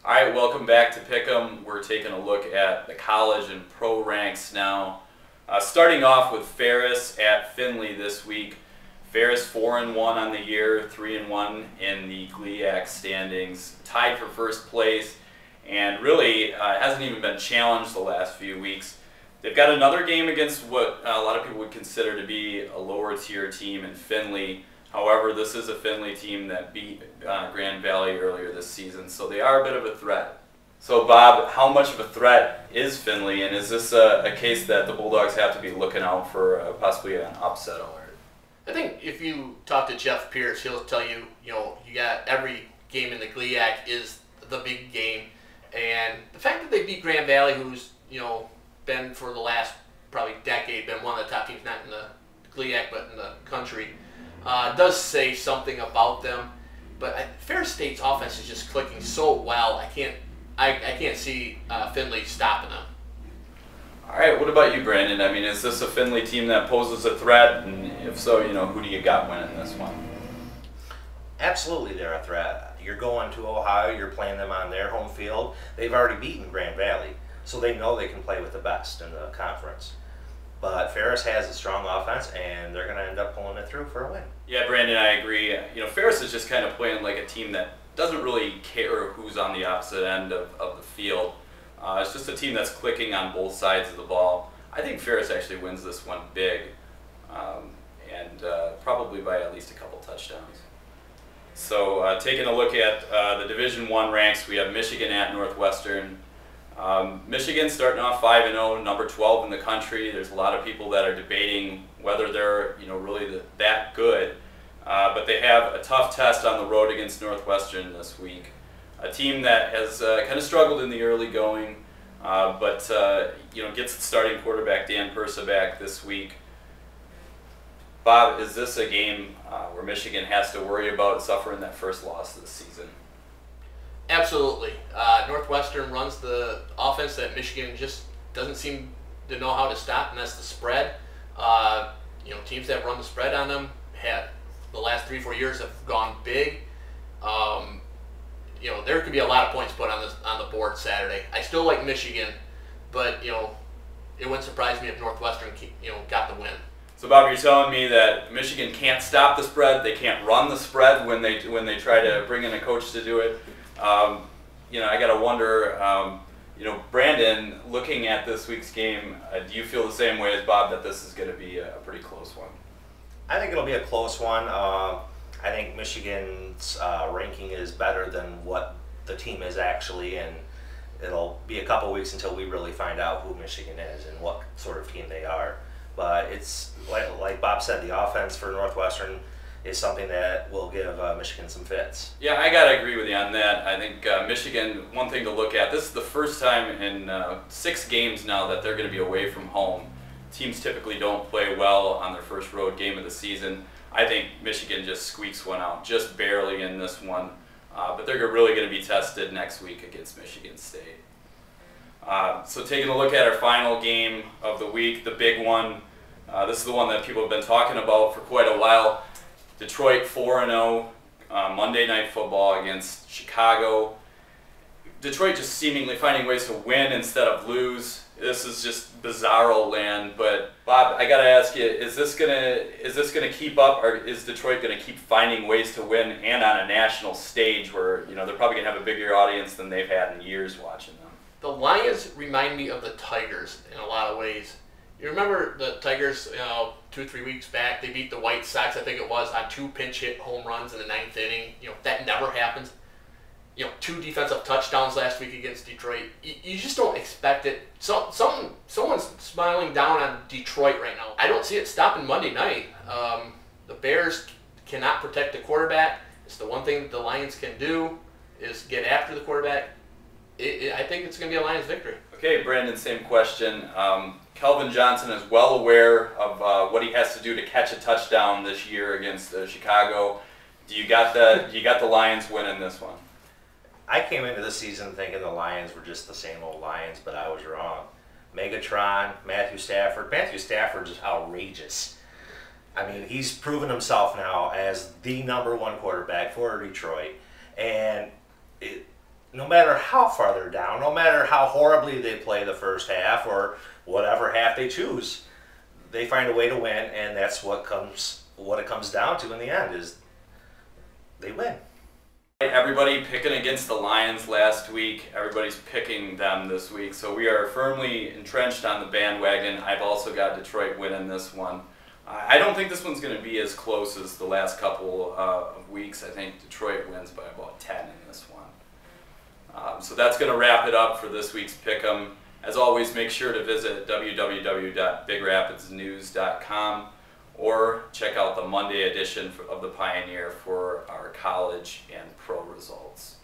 All right, welcome back to Pick'em. We're taking a look at the college and pro ranks now. Starting off with Ferris at Findlay this week. Ferris 4-1 on the year, 3-1 in the GLIAC standings, tied for first place, and really hasn't even been challenged the last few weeks. They've got another game against what a lot of people would consider to be a lower tier team in Findlay. However, this is a Findlay team that beat Grand Valley earlier this season, so they are a bit of a threat. So Bob, how much of a threat is Findlay, and is this a case that the Bulldogs have to be looking out for possibly an upset alert? I think if you talk to Jeff Pierce, he'll tell you, you got every game in the GLIAC is the big game, and the fact that they beat Grand Valley, who's been for the last probably decade been one of the top teams, not in the GLIAC but in the country. Does say something about them, but Ferris State's offense is just clicking so well. I can't see Findlay stopping them. All right, what about you, Brandon? I mean, is this a Findlay team that poses a threat, and if so, who do you got winning this one? Absolutely, they're a threat. You're going to Ohio. You're playing them on their home field. They've already beaten Grand Valley, so they know they can play with the best in the conference. But Ferris has a strong offense, and they're going to end up pulling it through for a win. Yeah, Brandon, I agree. Ferris is just kind of playing like a team that doesn't really care who's on the opposite end of the field. It's just a team that's clicking on both sides of the ball. I think Ferris actually wins this one big, and probably by at least a couple touchdowns. So taking a look at the Division I ranks, we have Michigan at Northwestern. Michigan starting off 5-0, number 12 in the country. There's a lot of people that are debating whether they're really that good, but they have a tough test on the road against Northwestern this week. A team that has kind of struggled in the early going, but gets its starting quarterback Dan Persa back this week. Bob, is this a game where Michigan has to worry about suffering that first loss this season? Absolutely. Northwestern runs the offense that Michigan just doesn't seem to know how to stop, and that's the spread. Teams that run the spread on them had the last 3-4 years have gone big. There could be a lot of points put on the board Saturday. I still like Michigan, but it wouldn't surprise me if Northwestern got the win. So Bob, you're telling me that Michigan can't stop the spread, they can't run the spread when they try to bring in a coach to do it. I gotta wonder, Brandon, looking at this week's game, do you feel the same way as Bob that this is going to be a pretty close one? I think it'll be a close one. I think Michigan's ranking is better than what the team is actually, and it'll be a couple weeks until we really find out who Michigan is and what sort of team they are. But it's like Bob said, the offense for Northwestern is something that will give Michigan some fits. Yeah, I gotta agree with you on that. I think Michigan, one thing to look at, this is the first time in 6 games now that they're going to be away from home. Teams typically don't play well on their first road game of the season. I think Michigan just squeaks one out, just barely in this one. But they're really going to be tested next week against Michigan State. So taking a look at our final game of the week, the big one. This is the one that people have been talking about for quite a while. Detroit 4-0, Monday Night Football against Chicago. Detroit just seemingly finding ways to win instead of lose. This is just bizarro land. But Bob, I gotta ask you: is this gonna keep up, or is Detroit gonna keep finding ways to win and on a national stage where they're probably gonna have a bigger audience than they've had in years watching them? The Lions remind me of the Tigers in a lot of ways. You remember the Tigers, 2-3 weeks back, they beat the White Sox, I think it was, on 2 pinch hit home runs in the 9th inning. That never happens. 2 defensive touchdowns last week against Detroit. You just don't expect it. Someone's smiling down on Detroit right now. I don't see it stopping Monday night. The Bears cannot protect the quarterback. It's the one thing that the Lions can do is get after the quarterback. I think it's going to be a Lions victory. Okay, Brandon, same question. Kelvin Johnson is well aware of what he has to do to catch a touchdown this year against Chicago. Do you got the Lions winning this one? I came into this season thinking the Lions were just the same old Lions, but I was wrong. Megatron, Matthew Stafford. Matthew Stafford is outrageous. I mean, he's proven himself now as the #1 quarterback for Detroit, and no matter how far they're down, no matter how horribly they play the first half or whatever half they choose, they find a way to win, and that's what it comes down to in the end is they win. Everybody picking against the Lions last week. Everybody's picking them this week. So we are firmly entrenched on the bandwagon. I've also got Detroit winning this one. I don't think this one's going to be as close as the last couple of weeks. I think Detroit wins by about 10 in this one. So that's going to wrap it up for this week's Pick'em. As always, make sure to visit www.bigrapidsnews.com or check out the Monday edition of the Pioneer for our college and pro results.